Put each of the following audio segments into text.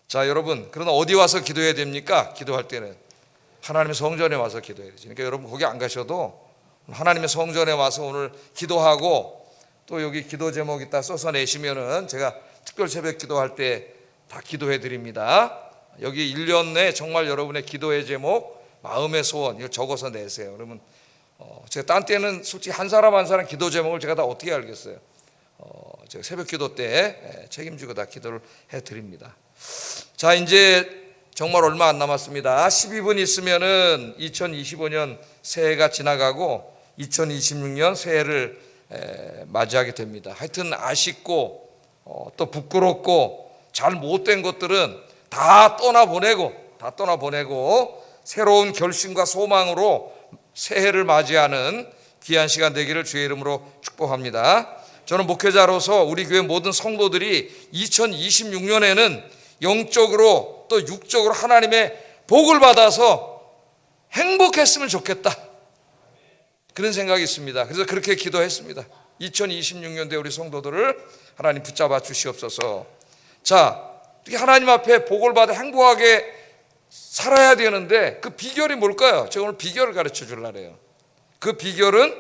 자, 여러분, 그러나 어디 와서 기도해야 됩니까? 기도할 때는 하나님의 성전에 와서 기도해야 되죠. 그러니까 여러분 거기 안 가셔도 하나님의 성전에 와서 오늘 기도하고, 또 여기 기도 제목 있다 써서 내시면은 제가 특별 새벽 기도할 때 다 기도해 드립니다. 여기 1년 내 정말 여러분의 기도의 제목, 마음의 소원 이걸 적어서 내세요. 그러면 제가 딴 때는 솔직히 한 사람 한 사람 기도 제목을 제가 다 어떻게 알겠어요. 제가 새벽 기도 때 책임지고 다 기도를 해 드립니다. 자, 이제 정말 얼마 안 남았습니다. 12분 있으면은 2025년 새해가 지나가고 2026년 새해를 맞이하게 됩니다. 하여튼 아쉽고 또 부끄럽고 잘 못된 것들은 다 떠나보내고 새로운 결심과 소망으로 새해를 맞이하는 귀한 시간 되기를 주의 이름으로 축복합니다. 저는 목회자로서 우리 교회 모든 성도들이 2026년에는 영적으로 또 육적으로 하나님의 복을 받아서 행복했으면 좋겠다, 그런 생각이 있습니다. 그래서 그렇게 기도했습니다. 2026년도에 우리 성도들을 하나님 붙잡아 주시옵소서. 자, 하나님 앞에 복을 받아 행복하게 살아야 되는데 그 비결이 뭘까요? 제가 오늘 비결을 가르쳐 주려고 해요. 그 비결은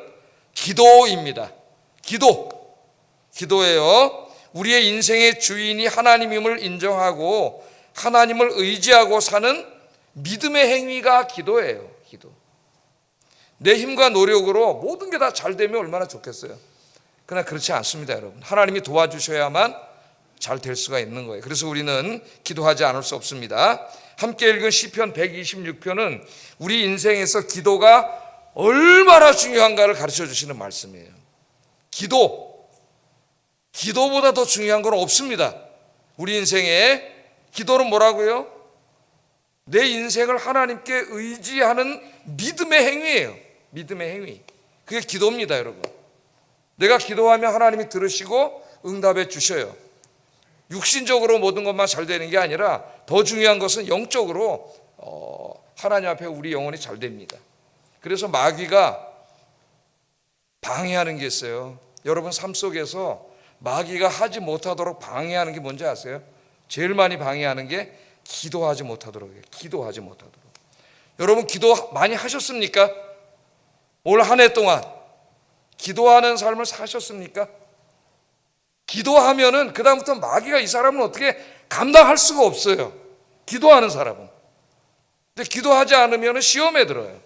기도입니다. 기도예요. 우리의 인생의 주인이 하나님임을 인정하고 하나님을 의지하고 사는 믿음의 행위가 기도예요. 기도. 내 힘과 노력으로 모든 게 다 잘 되면 얼마나 좋겠어요. 그러나 그렇지 않습니다, 여러분. 하나님이 도와주셔야만 잘 될 수가 있는 거예요. 그래서 우리는 기도하지 않을 수 없습니다. 함께 읽은 시편 126편은 우리 인생에서 기도가 얼마나 중요한가를 가르쳐 주시는 말씀이에요. 기도보다 더 중요한 건 없습니다. 우리 인생에 기도는 뭐라고요? 내 인생을 하나님께 의지하는 믿음의 행위예요. 믿음의 행위. 그게 기도입니다, 여러분. 내가 기도하면 하나님이 들으시고 응답해 주셔요. 육신적으로 모든 것만 잘 되는 게 아니라 더 중요한 것은 영적으로 하나님 앞에 우리 영혼이 잘 됩니다. 그래서 마귀가 방해하는 게 있어요. 여러분 삶 속에서 마귀가 하지 못하도록 방해하는 게 뭔지 아세요? 제일 많이 방해하는 게 기도하지 못하도록 해요. 기도하지 못하도록. 여러분 기도 많이 하셨습니까? 올 한 해 동안 기도하는 삶을 사셨습니까? 기도하면은 그 다음부터 마귀가 이 사람은 어떻게 감당할 수가 없어요. 기도하는 사람은. 근데 기도하지 않으면 시험에 들어요.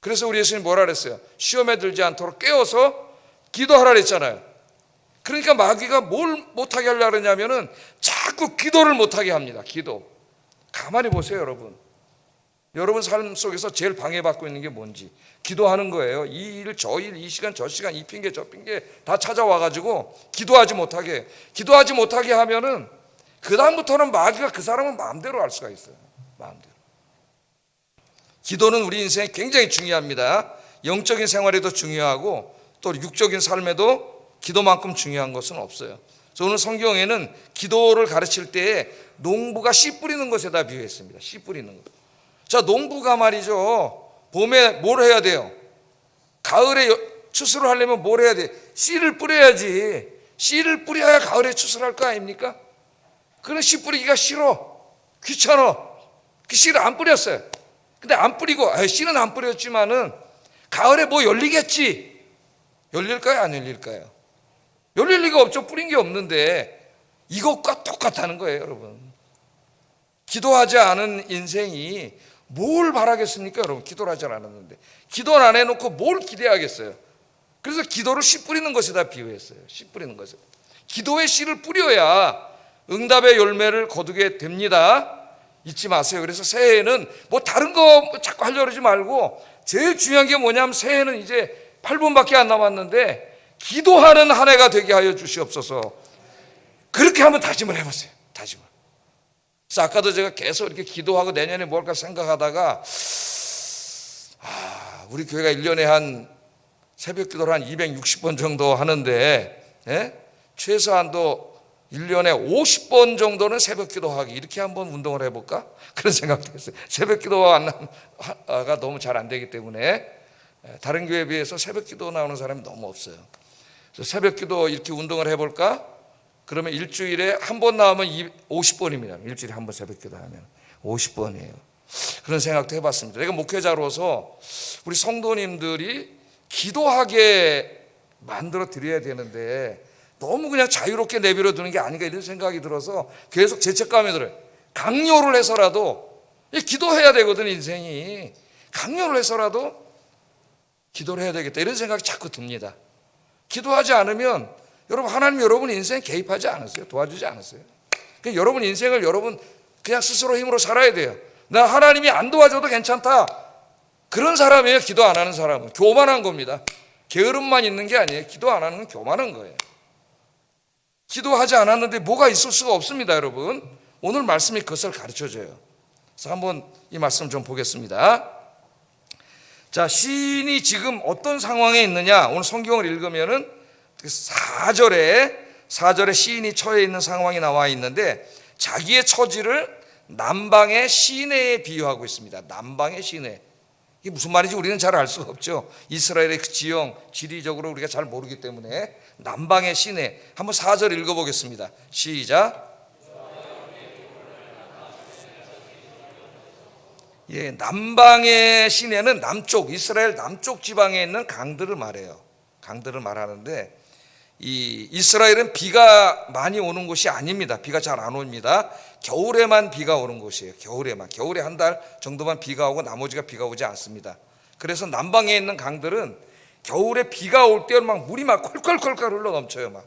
그래서 우리 예수님 뭐라 그랬어요? 시험에 들지 않도록 깨워서 기도하라 그랬잖아요. 그러니까 마귀가 뭘 못하게 하려고 그러냐면은 자꾸 기도를 못하게 합니다. 기도. 가만히 보세요, 여러분. 여러분 삶 속에서 제일 방해받고 있는 게 뭔지 기도하는 거예요. 이 일, 저 일, 이 시간, 저 시간, 이 핑계, 저 핑계 다 찾아와가지고 기도하지 못하게 하면은 그 다음부터는 마귀가 그 사람은 마음대로 할 수가 있어요. 마음대로. 기도는 우리 인생에 굉장히 중요합니다. 영적인 생활에도 중요하고 또 육적인 삶에도 기도만큼 중요한 것은 없어요. 그래서 오늘 성경에는 기도를 가르칠 때에 농부가 씨 뿌리는 것에다 비유했습니다. 씨 뿌리는 것. 자, 농부가 말이죠. 봄에 뭘 해야 돼요? 가을에 추수를 하려면 뭘 해야 돼? 씨를 뿌려야지. 씨를 뿌려야 가을에 추수를 할 거 아닙니까? 그런 씨 뿌리기가 싫어. 귀찮아. 그 씨를 안 뿌렸어요. 근데 안 뿌리고, 씨는 안 뿌렸지만은 가을에 뭐 열리겠지. 열릴까요? 안 열릴까요? 열릴 리가 없죠. 뿌린 게 없는데. 이것과 똑같다는 거예요, 여러분. 기도하지 않은 인생이 뭘 바라겠습니까, 여러분? 기도를 하지 않았는데. 기도를 안 해놓고 뭘 기대하겠어요? 그래서 기도를 씨 뿌리는 것에다 비유했어요. 씨 뿌리는 것에. 기도의 씨를 뿌려야 응답의 열매를 거두게 됩니다. 잊지 마세요. 그래서 새해에는 뭐 다른 거 자꾸 하려고 그러지 말고 제일 중요한 게 뭐냐면 새해는 이제 8분밖에 안 남았는데 기도하는 한 해가 되게 하여 주시옵소서. 그렇게 한번 다짐을 해보세요. 다짐을. 그래서 아까도 제가 계속 이렇게 기도하고 내년에 뭘까 생각하다가 우리 교회가 1년에 한 새벽 기도를 한 260번 정도 하는데 최소한도 1년에 50번 정도는 새벽 기도하기, 이렇게 한번 운동을 해볼까? 그런 생각도 했어요. 새벽 기도가 너무 잘 안 되기 때문에 다른 교회에 비해서 새벽 기도 나오는 사람이 너무 없어요. 그래서 새벽 기도 이렇게 운동을 해볼까? 그러면 일주일에 한 번 나오면 50번입니다. 일주일에 한 번 새벽기도 하면 50번이에요. 그런 생각도 해봤습니다. 내가 목회자로서 우리 성도님들이 기도하게 만들어 드려야 되는데 너무 그냥 자유롭게 내버려 두는 게 아닌가 이런 생각이 들어서 계속 죄책감이 들어요. 강요를 해서라도 기도해야 되거든. 인생이 강요를 해서라도 기도를 해야 되겠다 이런 생각이 자꾸 듭니다. 기도하지 않으면 여러분 하나님 여러분 인생에 개입하지 않았어요. 도와주지 않았어요. 그냥 여러분 인생을 여러분 그냥 스스로 힘으로 살아야 돼요. 나 하나님이 안 도와줘도 괜찮다 그런 사람이에요. 기도 안 하는 사람은 교만한 겁니다. 게으름만 있는 게 아니에요. 기도 안 하는 건 교만한 거예요. 기도하지 않았는데 뭐가 있을 수가 없습니다. 여러분 오늘 말씀이 그것을 가르쳐줘요. 그래서 한번 이 말씀 좀 보겠습니다. 자, 시인이 지금 어떤 상황에 있느냐 오늘 성경을 읽으면은 4절에 시인이 처해 있는 상황이 나와 있는데 자기의 처지를 남방의 시내에 비유하고 있습니다. 남방의 시내. 이게 무슨 말인지 우리는 잘 알 수가 없죠. 이스라엘의 그 지형, 지리적으로 우리가 잘 모르기 때문에 남방의 시내. 한번 4절 읽어보겠습니다. 시작. 예, 남방의 시내는 남쪽, 이스라엘 남쪽 지방에 있는 강들을 말해요. 강들을 말하는데 이 이스라엘은 비가 많이 오는 곳이 아닙니다. 비가 잘 안 옵니다. 겨울에만 비가 오는 곳이에요. 겨울에만. 겨울에 한 달 정도만 비가 오고 나머지가 비가 오지 않습니다. 그래서 남방에 있는 강들은 겨울에 비가 올 때 막 물이 막 콜콜콜콜 흘러 넘쳐요. 막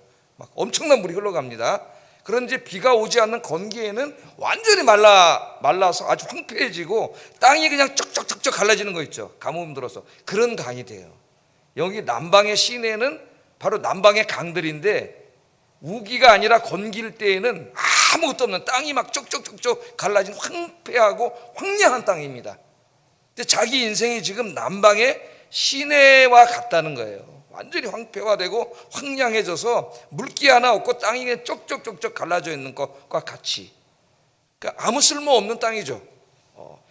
엄청난 물이 흘러갑니다. 그런데 비가 오지 않는 건기에는 완전히 말라서 아주 황폐해지고 땅이 그냥 쩍쩍쩍쩍 갈라지는 거 있죠. 가뭄 들어서 그런 강이 돼요. 여기 남방의 시내는 바로 남방의 강들인데 우기가 아니라 건기일 때에는 아무것도 없는 땅이 막 쪽쪽쪽쪽 갈라진 황폐하고 황량한 땅입니다. 근데 자기 인생이 지금 남방의 시내와 같다는 거예요. 완전히 황폐화되고 황량해져서 물기 하나 없고 땅이 쪽쪽쪽쪽 갈라져 있는 것과 같이, 그러니까 아무 쓸모없는 땅이죠.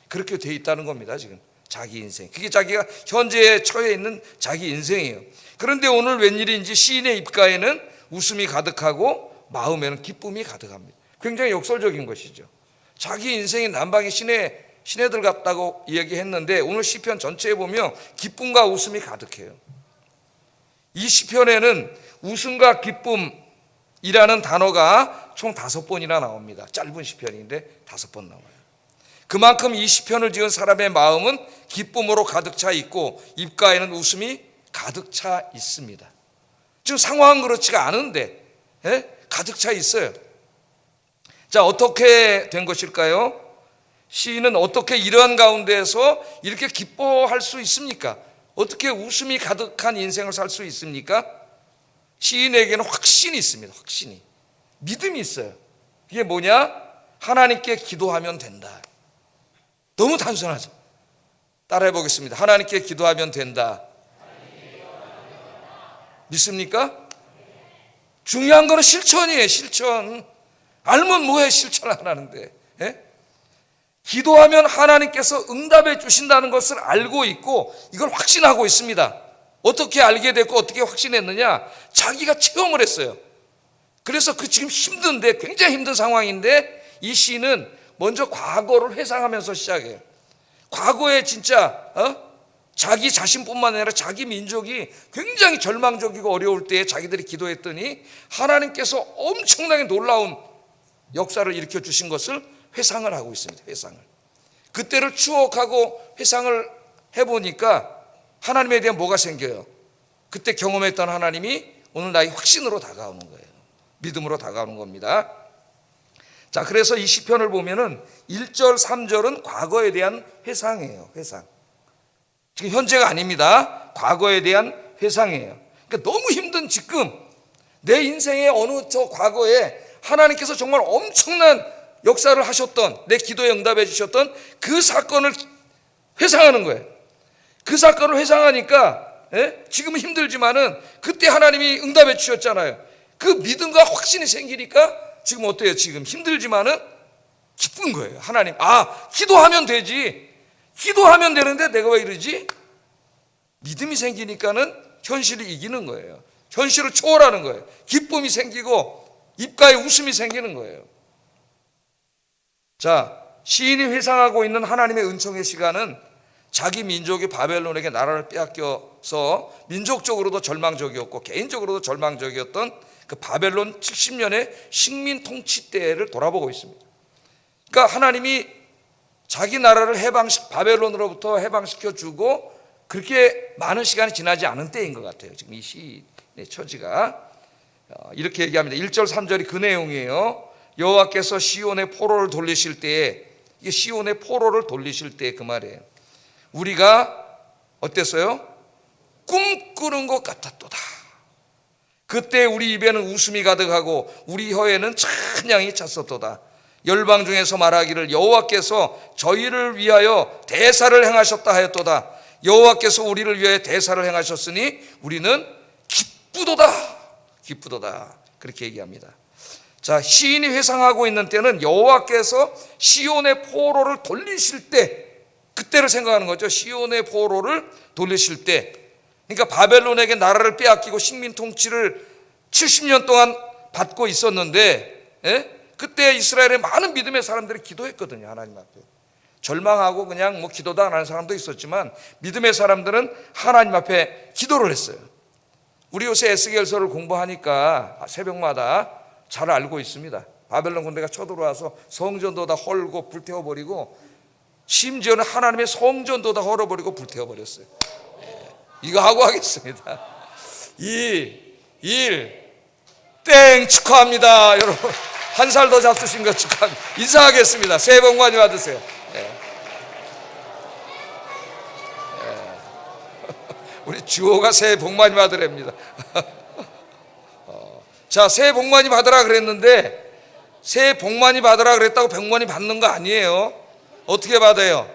그렇게 돼 있다는 겁니다. 지금 자기 인생, 그게 자기가 현재 처해 있는 자기 인생이에요. 그런데 오늘 웬일인지 시인의 입가에는 웃음이 가득하고 마음에는 기쁨이 가득합니다. 굉장히 역설적인 것이죠. 자기 인생이 남방의 시내들 같다고 이야기했는데 오늘 시편 전체에 보면 기쁨과 웃음이 가득해요. 이 시편에는 웃음과 기쁨이라는 단어가 총 5번이나 나옵니다. 짧은 시편인데 5번 나와요. 그만큼 이 시편을 지은 사람의 마음은 기쁨으로 가득 차 있고 입가에는 웃음이 가득 차 있습니다. 지금 상황은 그렇지가 않은데 가득 차 있어요. 자, 어떻게 된 것일까요? 시인은 어떻게 이러한 가운데에서 이렇게 기뻐할 수 있습니까? 어떻게 웃음이 가득한 인생을 살 수 있습니까? 시인에게는 확신이 있습니다. 확신이, 믿음이 있어요. 이게 뭐냐? 하나님께 기도하면 된다. 너무 단순하죠. 따라해 보겠습니다. 하나님께 기도하면 된다. 믿습니까? 중요한 거는 실천이에요. 실천. 알면 뭐해, 실천 안 하는데. 기도하면 하나님께서 응답해 주신다는 것을 알고 있고 이걸 확신하고 있습니다. 어떻게 알게 됐고 어떻게 확신했느냐? 자기가 체험을 했어요. 그래서 그 지금 힘든데, 굉장히 힘든 상황인데 이 시인은 먼저 과거를 회상하면서 시작해요. 과거에 진짜 자기 자신뿐만 아니라 자기 민족이 굉장히 절망적이고 어려울 때에 자기들이 기도했더니 하나님께서 엄청나게 놀라운 역사를 일으켜 주신 것을 회상을 하고 있습니다. 회상을. 그때를 추억하고 회상을 해보니까 하나님에 대한 뭐가 생겨요? 그때 경험했던 하나님이 오늘 나의 확신으로 다가오는 거예요. 믿음으로 다가오는 겁니다. 자, 그래서 이 시편을 보면은 1절, 3절은 과거에 대한 회상이에요. 회상. 지금 현재가 아닙니다. 과거에 대한 회상이에요. 그러니까 너무 힘든 지금 내 인생의 어느 저 과거에 하나님께서 정말 엄청난 역사를 하셨던, 내 기도에 응답해 주셨던 그 사건을 회상하는 거예요. 그 사건을 회상하니까 지금은 힘들지만은 그때 하나님이 응답해 주셨잖아요. 그 믿음과 확신이 생기니까 지금 어때요? 지금 힘들지만은 기쁜 거예요. 하나님, 기도하면 되지. 기도하면 되는데 내가 왜 이러지? 믿음이 생기니까는 현실을 이기는 거예요. 현실을 초월하는 거예요. 기쁨이 생기고 입가에 웃음이 생기는 거예요. 자, 시인이 회상하고 있는 하나님의 은총의 시간은 자기 민족이 바벨론에게 나라를 빼앗겨서 민족적으로도 절망적이었고 개인적으로도 절망적이었던 그 바벨론 70년의 식민 통치 때를 돌아보고 있습니다. 그러니까 하나님이 자기 나라를 바벨론으로부터 해방시켜 주고 그렇게 많은 시간이 지나지 않은 때인 것 같아요. 지금 이 시인의 처지가 이렇게 얘기합니다. 1절 3절이 그 내용이에요. 여호와께서 시온의 포로를 돌리실 때에, 이게 시온의 포로를 돌리실 때 그 말이에요. 우리가 어땠어요? 꿈꾸는 것 같았도다. 그때 우리 입에는 웃음이 가득하고 우리 혀에는 찬양이 찼었도다. 열방 중에서 말하기를 여호와께서 저희를 위하여 대사를 행하셨다 하였도다. 여호와께서 우리를 위하여 대사를 행하셨으니 우리는 기쁘도다. 기쁘도다. 그렇게 얘기합니다. 자, 시인이 회상하고 있는 때는 여호와께서 시온의 포로를 돌리실 때, 그때를 생각하는 거죠. 시온의 포로를 돌리실 때, 그러니까 바벨론에게 나라를 빼앗기고 식민 통치를 70년 동안 받고 있었는데, 그때 이스라엘의 많은 믿음의 사람들이 기도했거든요. 하나님 앞에 절망하고 그냥 뭐 기도도 안 하는 사람도 있었지만 믿음의 사람들은 하나님 앞에 기도를 했어요. 우리 요새 에스겔서를 공부하니까 새벽마다 잘 알고 있습니다. 바벨론 군대가 쳐들어와서 성전도 다 헐고 불태워버리고, 심지어는 하나님의 성전도 다 헐어버리고 불태워버렸어요. 이거 하고 하겠습니다. 2, 1, 땡! 축하합니다. 여러분 한 살 더 잡수신 거 축하합니다. 인사하겠습니다. 새해 복 많이 받으세요. 우리 주호가 새해 복 많이 받으랍니다. 자, 새해 복 많이 받으라 그랬는데 새해 복 많이 받으라 그랬다고 복 많이 받는 거 아니에요. 어떻게 받아요?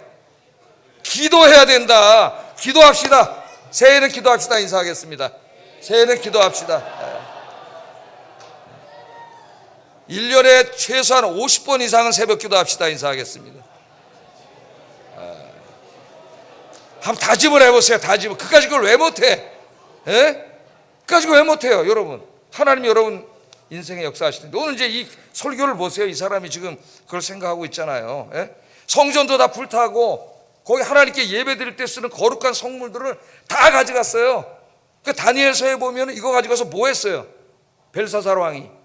기도해야 된다. 기도합시다. 새해는 기도합시다. 인사하겠습니다. 새해는 기도합시다. 1년에 최소한 50번 이상은 새벽 기도합시다. 인사하겠습니다. 한번 다짐을 해보세요. 다짐을. 그까지 그걸 왜 못해? 그까지 왜 못해요? 여러분, 하나님이 여러분 인생의 역사하시는데 오늘 이제 이 설교를 보세요. 이 사람이 지금 그걸 생각하고 있잖아요. 성전도 다 불타고 거기 하나님께 예배드릴 때 쓰는 거룩한 성물들을 다 가져갔어요. 그 다니엘서에 보면 이거 가져가서 뭐 했어요? 벨사살 왕이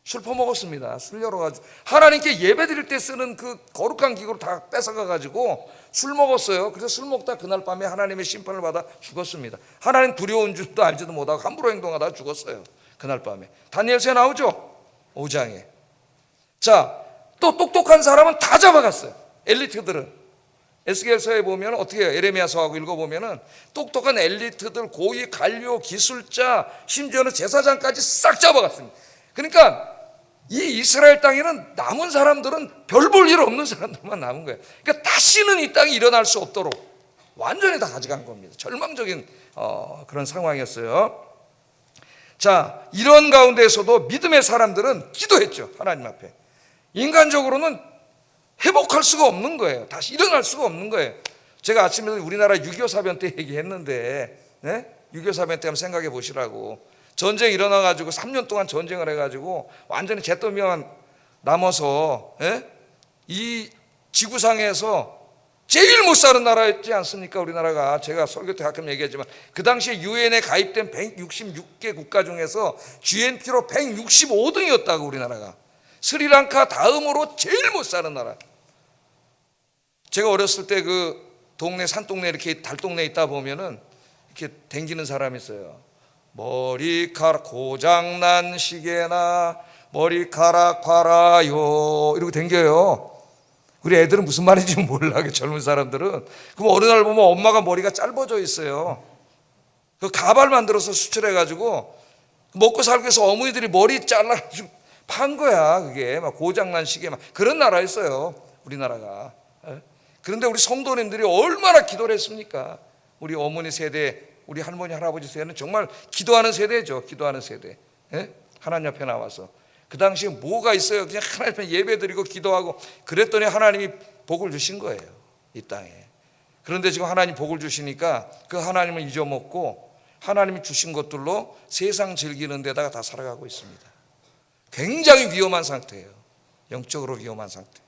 술 퍼먹었습니다. 술 열어가지고 하나님께 예배드릴 때 쓰는 그 거룩한 기구를 다 뺏어가가지고 술 먹었어요. 그래서 술 먹다 그날 밤에 하나님의 심판을 받아 죽었습니다. 하나님 두려운 줄도 알지도 못하고 함부로 행동하다 죽었어요. 그날 밤에. 다니엘서에 나오죠? 5장에. 자, 또 똑똑한 사람은 다 잡아갔어요. 엘리트들은. 에스겔서에 보면 어떻게 해요? 에레미야서하고 읽어보면 똑똑한 엘리트들, 고위 관료, 기술자, 심지어는 제사장까지 싹 잡아갔습니다. 그러니까 이 이스라엘 땅에는 남은 사람들은 별 볼 일 없는 사람들만 남은 거예요. 그러니까 다시는 이 땅이 일어날 수 없도록 완전히 다 가져간 겁니다. 절망적인 그런 상황이었어요. 자, 이런 가운데에서도 믿음의 사람들은 기도했죠. 하나님 앞에. 인간적으로는 회복할 수가 없는 거예요. 다시 일어날 수가 없는 거예요. 제가 아침에 우리나라 6.25 사변 때 얘기했는데 6.25 사변 때 한번 생각해 보시라고. 전쟁이 일어나가지고 3년 동안 전쟁을 해가지고 완전히 잿더미만 남아서 이 지구상에서 제일 못 사는 나라였지 않습니까? 우리나라가. 제가 설교 때 가끔 얘기하지만 그 당시에 유엔에 가입된 166개 국가 중에서 GNP로 165등이었다고 우리나라가. 스리랑카 다음으로 제일 못 사는 나라. 제가 어렸을 때 그 동네 산동네 이렇게 달동네 있다 보면은 이렇게 댕기는 사람이 있어요. 머리카락 고장난 시계나 머리카락 팔아요 이러고 댕겨요. 우리 애들은 무슨 말인지 몰라. 젊은 사람들은. 그럼 어느 날 보면 엄마가 머리가 짧아져 있어요. 그 가발 만들어서 수출해가지고 먹고 살기 위해서 어머니들이 머리 잘라가지고 판 거야. 그게 막 고장난 시계 막 그런 나라였어요. 우리나라가. 그런데 우리 성도님들이 얼마나 기도를 했습니까? 우리 어머니 세대, 우리 할머니 할아버지 세대는 정말 기도하는 세대죠. 기도하는 세대. 하나님 앞에 나와서 그 당시에 뭐가 있어요? 그냥 하나님 앞에 예배드리고 기도하고 그랬더니 하나님이 복을 주신 거예요. 이 땅에. 그런데 지금 하나님 복을 주시니까 그 하나님을 잊어먹고 하나님이 주신 것들로 세상 즐기는 데다가 다 살아가고 있습니다. 굉장히 위험한 상태예요. 영적으로 위험한 상태.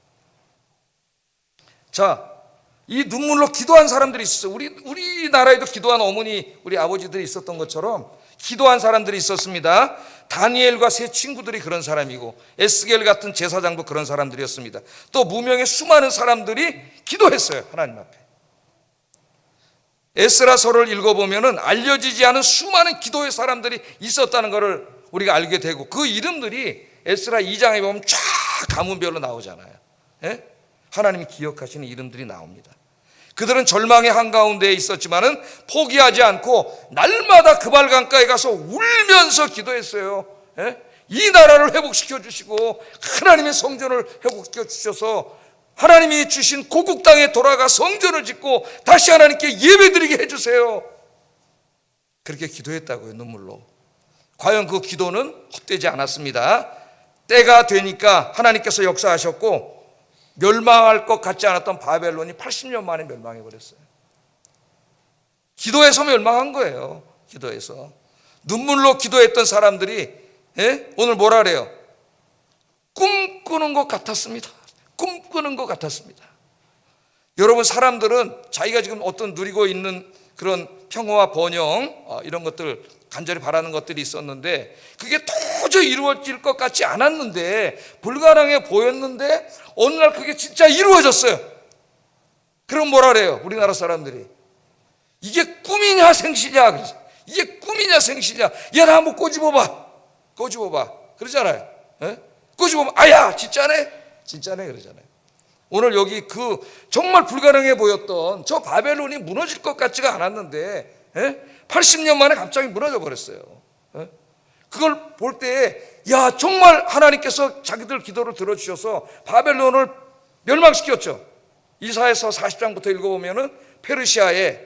자, 이 눈물로 기도한 사람들이 있었어요. 우리나라에도 기도한 어머니, 우리 아버지들이 있었던 것처럼 기도한 사람들이 있었습니다. 다니엘과 세 친구들이 그런 사람이고, 에스겔 같은 제사장도 그런 사람들이었습니다. 또 무명의 수많은 사람들이 기도했어요, 하나님 앞에. 에스라서를 읽어보면 알려지지 않은 수많은 기도의 사람들이 있었다는 것을 우리가 알게 되고, 그 이름들이 에스라 2장에 보면 쫙 가문별로 나오잖아요. 예? 하나님이 기억하시는 이름들이 나옵니다. 그들은 절망의 한가운데에 있었지만은 포기하지 않고 날마다 그발강가에 가서 울면서 기도했어요. 예? 이 나라를 회복시켜 주시고 하나님의 성전을 회복시켜 주셔서 하나님이 주신 고국 땅에 돌아가 성전을 짓고 다시 하나님께 예배드리게 해주세요. 그렇게 기도했다고요, 눈물로. 과연 그 기도는 헛되지 않았습니다. 때가 되니까 하나님께서 역사하셨고, 멸망할 것 같지 않았던 바벨론이 80년 만에 멸망해버렸어요. 기도해서 멸망한 거예요. 기도해서. 눈물로 기도했던 사람들이 오늘 뭐라 그래요? 꿈꾸는 것 같았습니다. 꿈꾸는 것 같았습니다. 여러분, 사람들은 자기가 지금 어떤 누리고 있는 그런 평화와 번영, 이런 것들 간절히 바라는 것들이 있었는데 그게 도저히 이루어질 것 같지 않았는데, 불가능해 보였는데 어느 날 그게 진짜 이루어졌어요. 그럼 뭐라 그래요? 우리나라 사람들이 이게 꿈이냐 생시냐, 그러죠. 이게 꿈이냐 생시냐. 야, 나 한번 꼬집어봐 그러잖아요. 꼬집어봐. 아야, 진짜네 그러잖아요. 오늘 여기 그 정말 불가능해 보였던 저 바벨론이 무너질 것 같지가 않았는데 80년 만에 갑자기 무너져 버렸어요. 그걸 볼 때, 야, 정말 하나님께서 자기들 기도를 들어주셔서 바벨론을 멸망시켰죠. 이사야서 40장부터 읽어보면은 페르시아에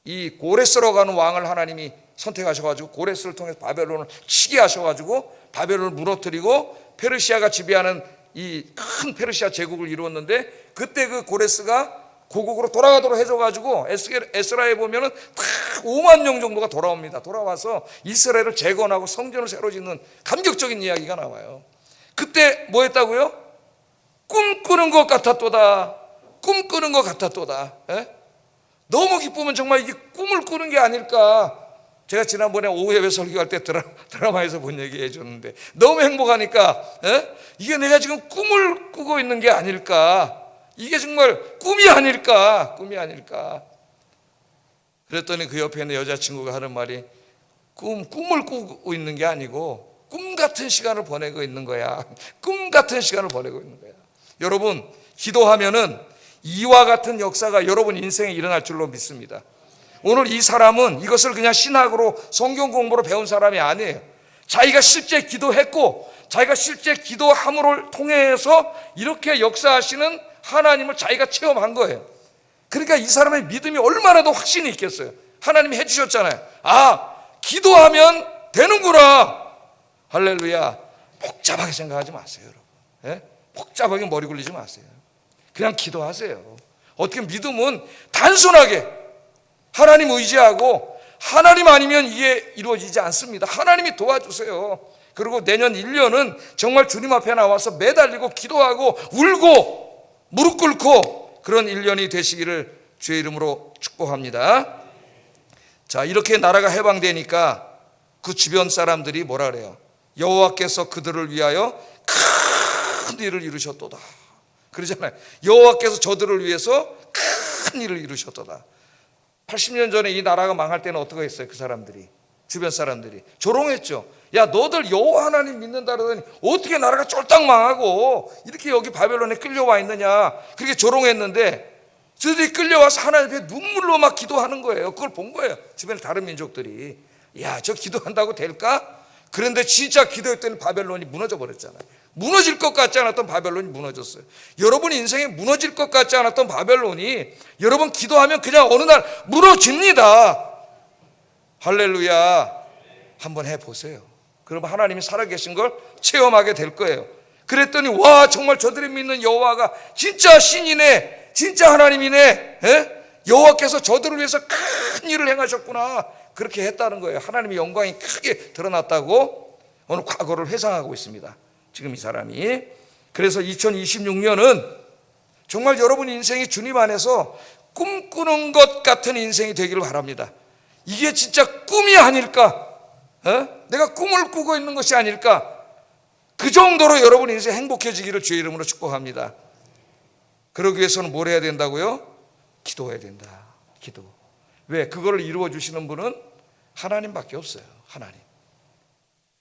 이 고레스라고 하는 왕을 하나님이 선택하셔가지고 고레스를 통해서 바벨론을 치게 하셔가지고 바벨론을 무너뜨리고 페르시아가 지배하는 이 큰 페르시아 제국을 이루었는데, 그때 그 고레스가 고국으로 돌아가도록 해줘가지고 에스라에 보면은 딱 5만 명 정도가 돌아옵니다. 돌아와서 이스라엘을 재건하고 성전을 새로 짓는 감격적인 이야기가 나와요. 그때 뭐 했다고요? 꿈꾸는 것 같았도다. 꿈꾸는 것 같았도다. 너무 기쁘면 정말 이게 꿈을 꾸는 게 아닐까. 제가 지난번에 오후 예배 설교할 때 드라마에서 본 얘기 해줬는데, 너무 행복하니까 이게 내가 지금 꿈을 꾸고 있는 게 아닐까, 이게 정말 꿈이 아닐까. 그랬더니 그 옆에 있는 여자친구가 하는 말이, 꿈을 꾸고 있는 게 아니고 꿈 같은 시간을 보내고 있는 거야. 꿈 같은 시간을 보내고 있는 거야. 여러분, 기도하면은 이와 같은 역사가 여러분 인생에 일어날 줄로 믿습니다. 오늘 이 사람은 이것을 그냥 신학으로 성경 공부로 배운 사람이 아니에요. 자기가 실제 기도했고 자기가 실제 기도함을 통해서 이렇게 역사하시는 하나님을 자기가 체험한 거예요. 그러니까 이 사람의 믿음이 얼마나 더 확신이 있겠어요. 하나님이 해주셨잖아요. 아, 기도하면 되는구나. 할렐루야. 복잡하게 생각하지 마세요, 여러분. 복잡하게 머리 굴리지 마세요. 그냥 기도하세요. 어떻게 믿음은 단순하게 하나님 의지하고, 하나님 아니면 이게 이루어지지 않습니다. 하나님이 도와주세요. 그리고 내년 1년은 정말 주님 앞에 나와서 매달리고 기도하고 울고 무릎 꿇고 그런 1년이 되시기를 주의 이름으로 축복합니다. 자, 이렇게 나라가 해방되니까 그 주변 사람들이 뭐라 그래요? 여호와께서 그들을 위하여 큰 일을 이루셨도다 그러잖아요. 여호와께서 저들을 위해서 큰 일을 이루셨도다. 80년 전에 이 나라가 망할 때는 어떻게 했어요? 그 사람들이, 주변 사람들이 조롱했죠. 야, 너들 여호와 하나님 믿는다 그러더니 어떻게 나라가 쫄딱 망하고 이렇게 여기 바벨론에 끌려와 있느냐, 그렇게 조롱했는데 저들이 끌려와서 하나님 앞에 눈물로 막 기도하는 거예요. 그걸 본 거예요, 주변 다른 민족들이. 야, 저 기도한다고 될까? 그런데 진짜 기도했더니 바벨론이 무너져 버렸잖아요. 무너질 것 같지 않았던 바벨론이 무너졌어요. 여러분 인생에 무너질 것 같지 않았던 바벨론이 여러분 기도하면 그냥 어느 날 무너집니다. 할렐루야. 한번 해보세요. 그러면 하나님이 살아계신 걸 체험하게 될 거예요. 그랬더니 와, 정말 저들이 믿는 여호와가 진짜 신이네, 진짜 하나님이네. 여호와께서 저들을 위해서 큰 일을 행하셨구나. 그렇게 했다는 거예요. 하나님의 영광이 크게 드러났다고. 오늘 과거를 회상하고 있습니다. 지금 이 사람이. 그래서 2026년은 정말 여러분 인생이 주님 안에서 꿈꾸는 것 같은 인생이 되기를 바랍니다. 이게 진짜 꿈이 아닐까? 내가 꿈을 꾸고 있는 것이 아닐까? 그 정도로 여러분 인생 행복해지기를 주의 이름으로 축복합니다. 그러기 위해서는 뭘 해야 된다고요? 기도해야 된다. 기도. 왜? 그거를 이루어 주시는 분은 하나님밖에 없어요. 하나님.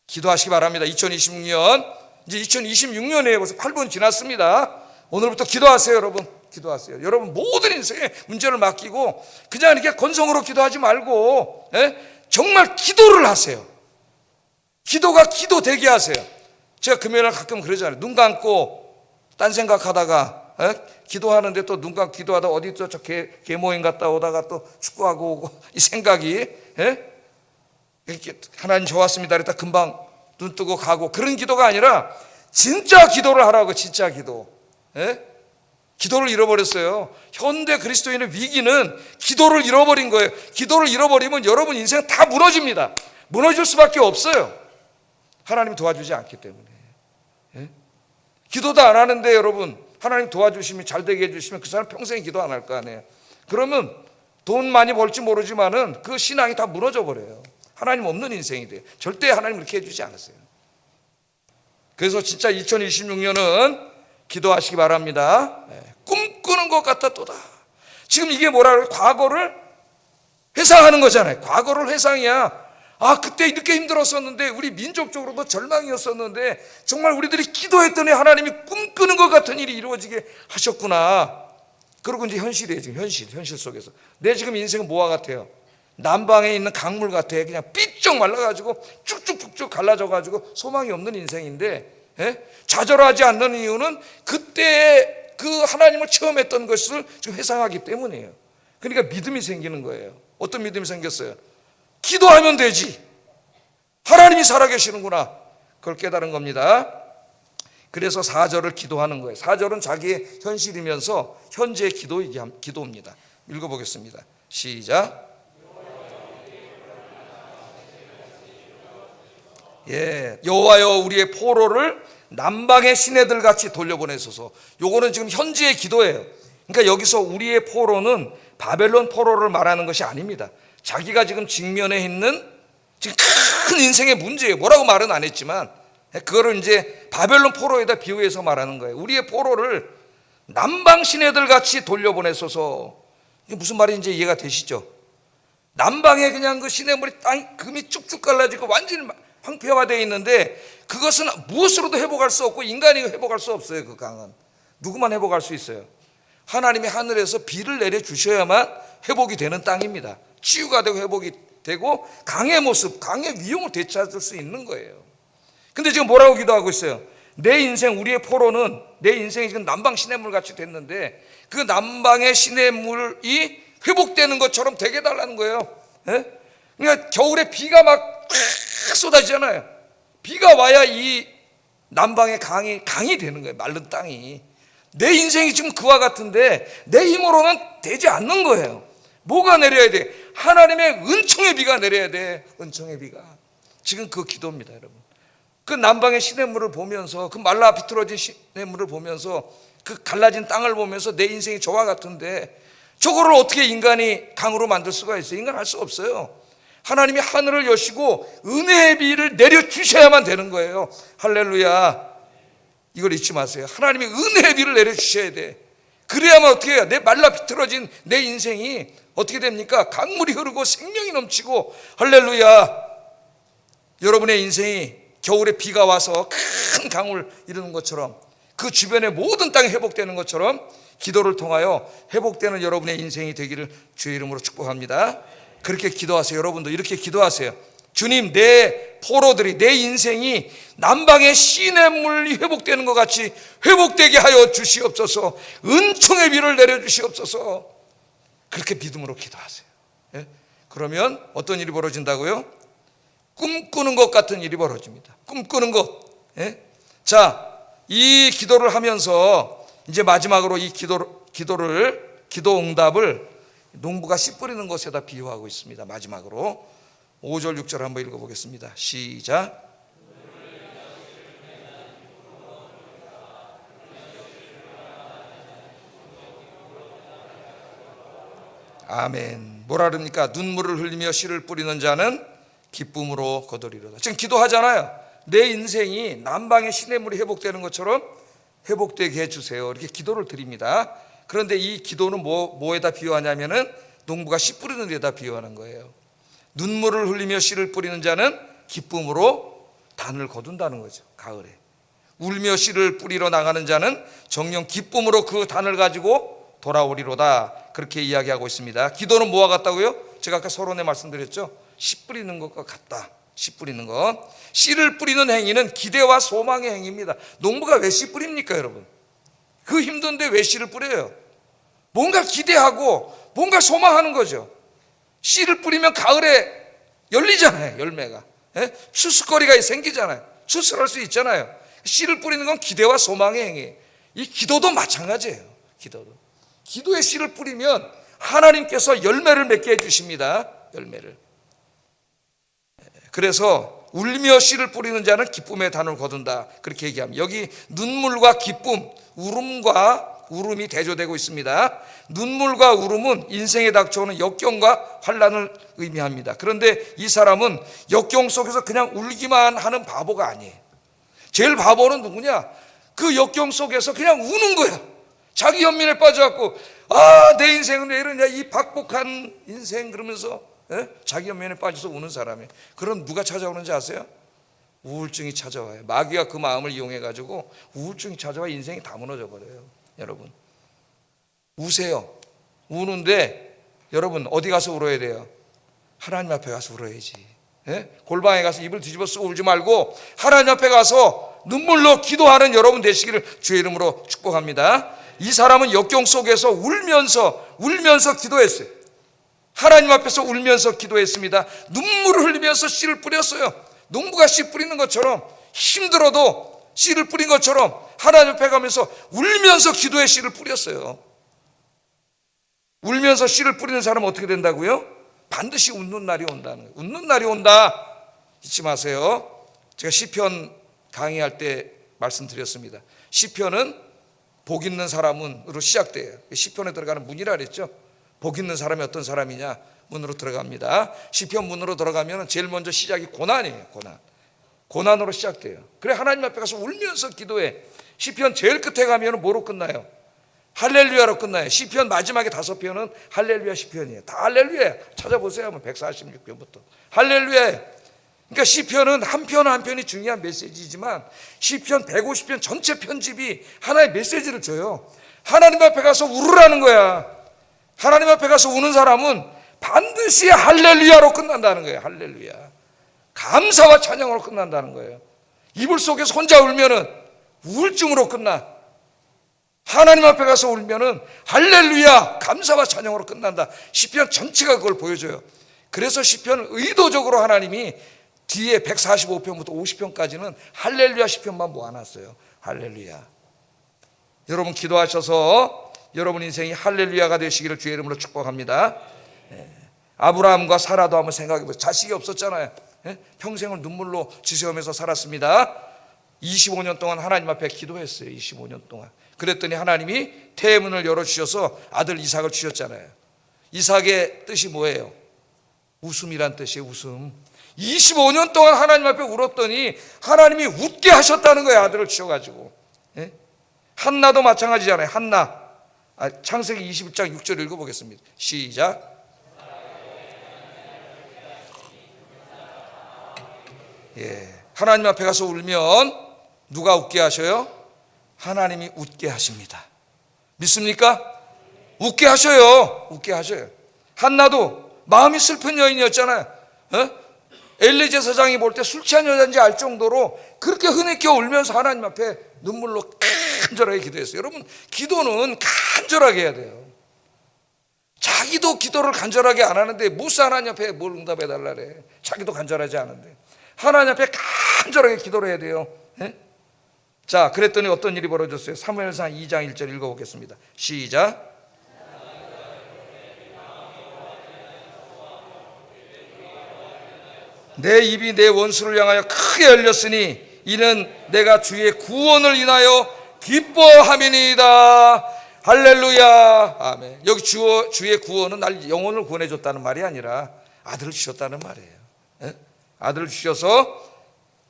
기도하시기 바랍니다. 2026년, 이제 2026년에 벌써 8분 지났습니다. 오늘부터 기도하세요, 여러분. 기도하세요. 여러분 모든 인생의 문제를 맡기고 그냥 이렇게 건성으로 기도하지 말고 정말 기도를 하세요. 기도가 기도 되게 하세요. 제가 금요일날 가끔 그러잖아요. 눈 감고 딴 생각하다가 기도하는데 또 눈 감고 기도하다 어디 저 개모임 갔다 오다가 또 축구하고 오고 이 생각이 이렇게 하나님 좋았습니다 그랬다 금방 눈 뜨고 가고 그런 기도가 아니라 진짜 기도를 하라고. 진짜 기도. 기도를 잃어버렸어요. 현대 그리스도인의 위기는 기도를 잃어버린 거예요. 기도를 잃어버리면 여러분 인생 다 무너집니다. 무너질 수밖에 없어요. 하나님이 도와주지 않기 때문에. 기도도 안 하는데 여러분 하나님 도와주시면 잘 되게 해주시면 그 사람 평생 기도 안 할 거 아니에요. 그러면 돈 많이 벌지 모르지만은 그 신앙이 다 무너져 버려요. 하나님 없는 인생이 돼요. 절대 하나님 그렇게 해주지 않았어요. 그래서 진짜 2026년은 기도하시기 바랍니다. 꿈꾸는 것 같았도다. 지금 이게 뭐라 그래요? 과거를 회상하는 거잖아요. 과거를 회상이야. 그때 이렇게 힘들었었는데 우리 민족적으로도 절망이었었는데 정말 우리들이 기도했더니 하나님이 꿈꾸는 것 같은 일이 이루어지게 하셨구나. 그리고 이제 현실이에요. 지금 현실 속에서 내 지금 인생은 뭐와 같아요? 남방에 있는 강물 같아. 그냥 삐쩍 말라가지고 쭉쭉쭉쭉 갈라져가지고 소망이 없는 인생인데 좌절하지 않는 이유는 그때 그 하나님을 체험했던 것을 지금 회상하기 때문이에요. 그러니까 믿음이 생기는 거예요. 어떤 믿음이 생겼어요? 기도하면 되지. 하나님이 살아계시는구나. 그걸 깨달은 겁니다. 그래서 4절을 기도하는 거예요. 4절은 자기의 현실이면서 현재의 기도입니다. 읽어보겠습니다. 시작. 여호와여 우리의 포로를 남방의 시내들 같이 돌려보내소서. 요거는 지금 현재의 기도예요. 그러니까 여기서 우리의 포로는 바벨론 포로를 말하는 것이 아닙니다. 자기가 지금 직면해 있는 지금 큰 인생의 문제예요. 뭐라고 말은 안 했지만 그거를 이제 바벨론 포로에다 비유해서 말하는 거예요. 우리의 포로를 남방 시내들 같이 돌려보내소서. 이게 무슨 말인지 이해가 되시죠? 남방에 그냥 그 시내물이 땅 금이 쭉쭉 갈라지고 완전히 황폐화되어 있는데 그것은 무엇으로도 회복할 수 없고 인간이 회복할 수 없어요. 그 강은 누구만 회복할 수 있어요? 하나님이 하늘에서 비를 내려 주셔야만 회복이 되는 땅입니다. 치유가 되고 회복이 되고 강의 모습, 강의 위용을 되찾을 수 있는 거예요. 근데 지금 뭐라고 기도하고 있어요? 내 인생, 우리의 포로는 내 인생이 지금 남방 시냇물 같이 됐는데 그 남방의 시냇물이 회복되는 것처럼 되게 해달라는 거예요. 그러니까 겨울에 비가 막 쏟아지잖아요. 비가 와야 이 남방의 강이 되는 거예요. 마른 땅이. 내 인생이 지금 그와 같은데 내 힘으로는 되지 않는 거예요. 뭐가 내려야 돼? 하나님의 은총의 비가 내려야 돼. 은총의 비가. 지금 그 기도입니다, 여러분. 그 남방의 시냇물을 보면서 그 말라 비틀어진 시냇물을 보면서 그 갈라진 땅을 보면서 내 인생이 저와 같은데 저거를 어떻게 인간이 강으로 만들 수가 있어요? 인간 할 수 없어요. 하나님이 하늘을 여시고 은혜의 비를 내려주셔야만 되는 거예요. 할렐루야. 이걸 잊지 마세요. 하나님이 은혜의 비를 내려주셔야 돼. 그래야만 어떻게 해요? 내 말라 비틀어진 내 인생이 어떻게 됩니까? 강물이 흐르고 생명이 넘치고 할렐루야. 여러분의 인생이 겨울에 비가 와서 큰 강을 이루는 것처럼 그 주변의 모든 땅이 회복되는 것처럼 기도를 통하여 회복되는 여러분의 인생이 되기를 주의 이름으로 축복합니다. 그렇게 기도하세요. 여러분도 이렇게 기도하세요. 주님, 내 포로들이, 내 인생이 남방의 시냇물이 회복되는 것 같이 회복되게 하여 주시옵소서. 은총의 비를 내려주시옵소서. 그렇게 믿음으로 기도하세요. 그러면 어떤 일이 벌어진다고요? 꿈꾸는 것 같은 일이 벌어집니다. 꿈꾸는 것. 자, 이 기도를 하면서 이제 마지막으로 이 기도 응답을 농부가 씨 뿌리는 것에다 비유하고 있습니다. 마지막으로 5절 6절 한번 읽어보겠습니다. 시작. 아멘. 뭐라 그럽니까? 눈물을 흘리며 씨를 뿌리는 자는 기쁨으로 거두리로다. 지금 기도하잖아요. 내 인생이 남방의 시냇물이 회복되는 것처럼 회복되게 해주세요. 이렇게 기도를 드립니다. 그런데 이 기도는 뭐에다 비유하냐면은 농부가 씨 뿌리는 데다 비유하는 거예요. 눈물을 흘리며 씨를 뿌리는 자는 기쁨으로 단을 거둔다는 거죠. 가을에 울며 씨를 뿌리러 나가는 자는 정녕 기쁨으로 그 단을 가지고 돌아오리로다. 그렇게 이야기하고 있습니다. 기도는 뭐와 같다고요? 제가 아까 서론에 말씀드렸죠. 씨 뿌리는 것과 같다. 씨 뿌리는 것. 씨를 뿌리는 행위는 기대와 소망의 행위입니다. 농부가 왜 씨 뿌립니까, 여러분? 그 힘든데 왜 씨를 뿌려요? 뭔가 기대하고 뭔가 소망하는 거죠. 씨를 뿌리면 가을에 열리잖아요. 열매가. 추수거리가 생기잖아요. 추수할 수 있잖아요. 씨를 뿌리는 건 기대와 소망의 행위. 이 기도도 마찬가지예요. 기도에 씨를 뿌리면 하나님께서 열매를 맺게 해주십니다. 열매를. 그래서 울며 씨를 뿌리는 자는 기쁨의 단을 거둔다. 그렇게 얘기합니다. 여기 눈물과 기쁨, 울음이 대조되고 있습니다. 눈물과 울음은 인생에 닥쳐오는 역경과 환난을 의미합니다. 그런데 이 사람은 역경 속에서 그냥 울기만 하는 바보가 아니에요. 제일 바보는 누구냐? 그 역경 속에서 그냥 우는 거야. 자기 연민에 빠져갖고 내 인생은 왜 이러냐, 이 박복한 인생, 그러면서 자기 연민에 빠져서 우는 사람이. 그럼 누가 찾아오는지 아세요? 우울증이 찾아와요. 마귀가 그 마음을 이용해가지고 우울증이 찾아와 인생이 다 무너져 버려요. 여러분 우세요. 우는데 여러분 어디 가서 울어야 돼요? 하나님 앞에 가서 울어야지. 골방에 가서 입을 뒤집어 쓰고 울지 말고 하나님 앞에 가서 눈물로 기도하는 여러분 되시기를 주의 이름으로 축복합니다. 이 사람은 역경 속에서 울면서 기도했어요. 하나님 앞에서 울면서 기도했습니다. 눈물을 흘리면서 씨를 뿌렸어요. 농부가 씨 뿌리는 것처럼 힘들어도 씨를 뿌린 것처럼 하나님 앞에 가면서 울면서 기도의 씨를 뿌렸어요. 울면서 씨를 뿌리는 사람은 어떻게 된다고요? 반드시 웃는 날이 온다는 거예요. 웃는 날이 온다. 잊지 마세요. 제가 시편 강의할 때 말씀드렸습니다. 시편은 복 있는 사람으로 시작돼요. 시편에 들어가는 문이라 그랬죠. 복 있는 사람이 어떤 사람이냐? 문으로 들어갑니다. 시편 문으로 들어가면 제일 먼저 시작이 고난이에요. 고난으로 시작돼요. 그래 하나님 앞에 가서 울면서 기도해. 시편 제일 끝에 가면 뭐로 끝나요? 할렐루야로 끝나요. 시편 마지막에 5편은 할렐루야 시편이에요. 다 할렐루야. 찾아보세요. 146편부터 할렐루야. 그러니까 시편은 한 편 한 편이 중요한 메시지지만 시편 150편 전체 편집이 하나의 메시지를 줘요. 하나님 앞에 가서 울으라는 거야. 하나님 앞에 가서 우는 사람은 반드시 할렐루야로 끝난다는 거예요. 할렐루야. 감사와 찬양으로 끝난다는 거예요. 이불 속에서 혼자 울면은 우울증으로 끝나. 하나님 앞에 가서 울면은 할렐루야, 감사와 찬양으로 끝난다. 시편 전체가 그걸 보여줘요. 그래서 시편은 의도적으로 하나님이 뒤에 145편부터 50편까지는 할렐루야 시편만 모아놨어요. 할렐루야. 여러분 기도하셔서 여러분 인생이 할렐루야가 되시기를 주의 이름으로 축복합니다. 아브라함과 사라도 한번 생각해보세요. 자식이 없었잖아요. 평생을 눈물로 지새우면서 살았습니다. 25년 동안 하나님 앞에 기도했어요. 25년 동안. 그랬더니 하나님이 태문을 열어주셔서 아들 이삭을 주셨잖아요. 이삭의 뜻이 뭐예요? 웃음이란 뜻이에요. 웃음. 25년 동안 하나님 앞에 울었더니 하나님이 웃게 하셨다는 거예요. 아들을 주셔가지고. 한나도 마찬가지잖아요. 한나. 창세기 21장 6절 읽어보겠습니다. 시작. 하나님 앞에 가서 울면 누가 웃게 하셔요? 하나님이 웃게 하십니다. 믿습니까? 웃게 하셔요. 웃게 하셔요. 한나도 마음이 슬픈 여인이었잖아요. 엘리 제사장이 볼 때 술 취한 여자인지 알 정도로 그렇게 흐느껴 울면서 하나님 앞에 눈물로 간절하게 기도했어요. 여러분 기도는 간절하게 해야 돼요. 자기도 기도를 간절하게 안 하는데 무슨 하나님 앞에 뭘 응답해 달라 그래. 자기도 간절하지 않은데 하나님 앞에 간절하게 기도를 해야 돼요. 자, 그랬더니 어떤 일이 벌어졌어요? 사무엘상 2장 1절 읽어보겠습니다. 시작. 내 입이 내 원수를 향하여 크게 열렸으니 이는 내가 주의 구원을 인하여 기뻐함이니이다. 할렐루야. 아멘. 여기 주의 구원은 날 영혼을 구원해줬다는 말이 아니라 아들을 주셨다는 말이에요. 예? 아들을 주셔서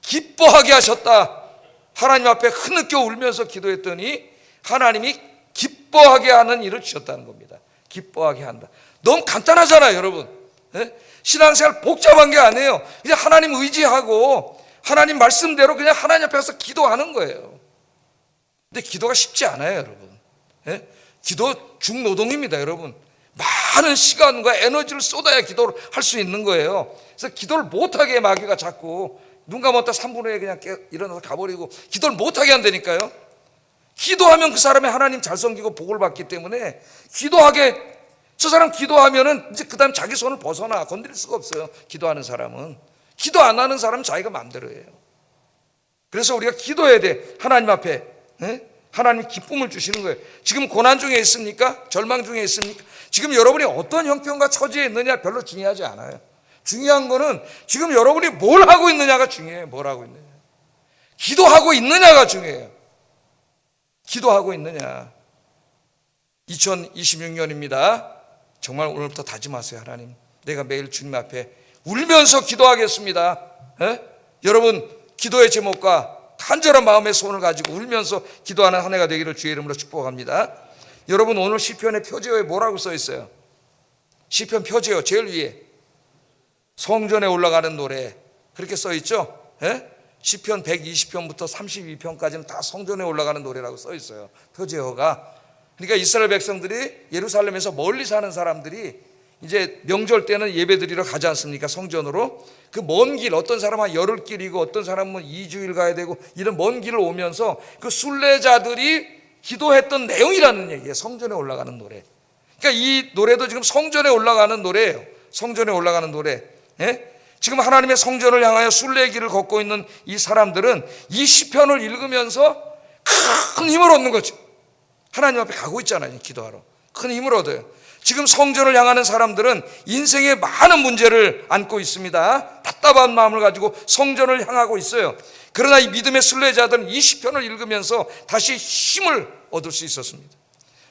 기뻐하게 하셨다. 하나님 앞에 흐느껴 울면서 기도했더니 하나님이 기뻐하게 하는 일을 주셨다는 겁니다. 기뻐하게 한다. 너무 간단하잖아요, 여러분. 예? 신앙생활 복잡한 게 아니에요. 그냥 하나님 의지하고 하나님 말씀대로 그냥 하나님 앞에서 기도하는 거예요. 근데 기도가 쉽지 않아요, 여러분. 예? 기도 중노동입니다, 여러분. 많은 시간과 에너지를 쏟아야 기도를 할 수 있는 거예요. 그래서 기도를 못하게 마귀가 자꾸 눈 감았다 3분 후에 그냥 일어나서 가버리고 기도를 못하게 한다니까요. 기도하면 그 사람이 하나님 잘 섬기고 복을 받기 때문에 기도하게, 저 사람 기도하면은 이제 그 다음 자기 손을 벗어나 건드릴 수가 없어요. 기도하는 사람은. 기도 안 하는 사람은 자기가 마음대로 해요. 그래서 우리가 기도해야 돼. 하나님 앞에. 네? 하나님이 기쁨을 주시는 거예요. 지금 고난 중에 있습니까? 절망 중에 있습니까? 지금 여러분이 어떤 형편과 처지에 있느냐 별로 중요하지 않아요. 중요한 거는 지금 여러분이 뭘 하고 있느냐가 중요해요. 뭘 하고 있느냐. 기도하고 있느냐가 중요해요. 기도하고 있느냐. 2026년입니다. 정말 오늘부터 다짐하세요. 하나님, 내가 매일 주님 앞에 울면서 기도하겠습니다. 에? 여러분 기도의 제목과 간절한 마음의 소원을 가지고 울면서 기도하는 한 해가 되기를 주의 이름으로 축복합니다. 여러분 오늘 시편의 표제어에 뭐라고 써 있어요? 시편 표제어 제일 위에 성전에 올라가는 노래 그렇게 써 있죠? 예? 시편 120편부터 32편까지는 다 성전에 올라가는 노래라고 써 있어요. 표제어가. 그러니까 이스라엘 백성들이 예루살렘에서 멀리 사는 사람들이 이제 명절 때는 예배 드리러 가지 않습니까? 성전으로. 그 먼 길, 어떤 사람은 열흘 길이고 어떤 사람은 2주일 가야 되고 이런 먼 길을 오면서 그 순례자들이 기도했던 내용이라는 얘기예요. 성전에 올라가는 노래. 그러니까 이 노래도 지금 성전에 올라가는 노래예요. 성전에 올라가는 노래. 예? 지금 하나님의 성전을 향하여 순례길을 걷고 있는 이 사람들은 이 시편을 읽으면서 큰 힘을 얻는 거죠. 하나님 앞에 가고 있잖아요. 기도하러. 큰 힘을 얻어요. 지금 성전을 향하는 사람들은 인생에 많은 문제를 안고 있습니다. 답답한 마음을 가지고 성전을 향하고 있어요. 그러나 이 믿음의 순례자들은 이 시편을 읽으면서 다시 힘을 얻을 수 있었습니다.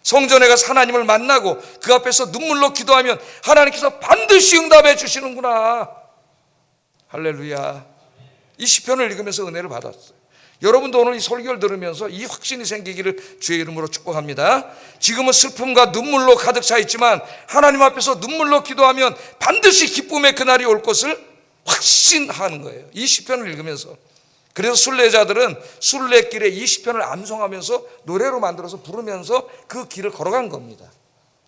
성전에 가서 하나님을 만나고 그 앞에서 눈물로 기도하면 하나님께서 반드시 응답해 주시는구나. 할렐루야. 이 시편을 읽으면서 은혜를 받았어요. 여러분도 오늘 이 설교를 들으면서 이 확신이 생기기를 주의 이름으로 축복합니다. 지금은 슬픔과 눈물로 가득 차 있지만 하나님 앞에서 눈물로 기도하면 반드시 기쁨의 그날이 올 것을 확신하는 거예요. 이 시편을 읽으면서. 그래서 순례자들은 순례길에 이 시편을 암송하면서 노래로 만들어서 부르면서 그 길을 걸어간 겁니다.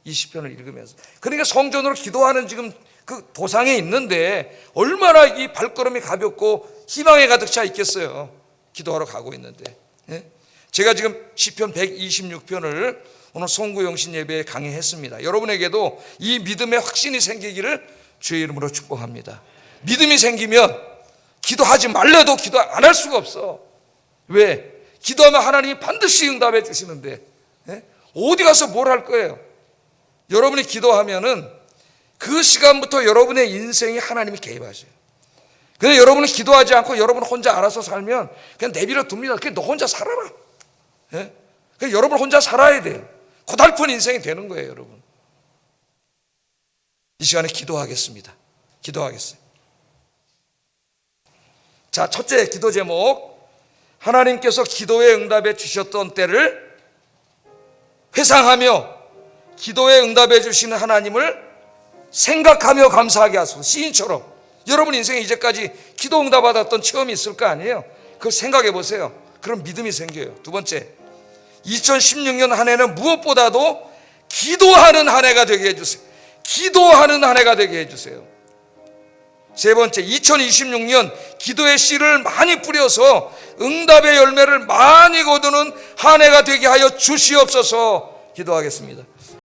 이 시편을 읽으면서. 그러니까 성전으로 기도하는 지금 그 도상에 있는데 얼마나 이 발걸음이 가볍고 희망에 가득 차 있겠어요. 기도하러 가고 있는데. 예? 제가 지금 시편 126편을 오늘 송구영신 예배에 강의했습니다. 여러분에게도 이 믿음의 확신이 생기기를 주의 이름으로 축복합니다. 믿음이 생기면 기도하지 말래도 기도 안 할 수가 없어. 왜? 기도하면 하나님이 반드시 응답해 주시는데. 예? 어디 가서 뭘 할 거예요? 여러분이 기도하면은 그 시간부터 여러분의 인생에 하나님이 개입하셔요. 근데 여러분은 기도하지 않고 여러분 혼자 알아서 살면 그냥 내버려 둡니다. 그냥 너 혼자 살아라. 예? 그냥 여러분 혼자 살아야 돼요. 고달픈 인생이 되는 거예요, 여러분. 이 시간에 기도하겠습니다. 기도하겠어요. 자, 첫째 기도 제목. 하나님께서 기도에 응답해 주셨던 때를 회상하며 기도에 응답해 주시는 하나님을 생각하며 감사하게 하소서. 시인처럼. 여러분 인생에 이제까지 기도 응답 받았던 체험이 있을 거 아니에요? 그걸 생각해 보세요. 그럼 믿음이 생겨요. 두 번째, 2016년 한 해는 무엇보다도 기도하는 한 해가 되게 해주세요. 기도하는 한 해가 되게 해주세요. 세 번째, 2026년 기도의 씨를 많이 뿌려서 응답의 열매를 많이 거두는 한 해가 되게 하여 주시옵소서. 기도하겠습니다.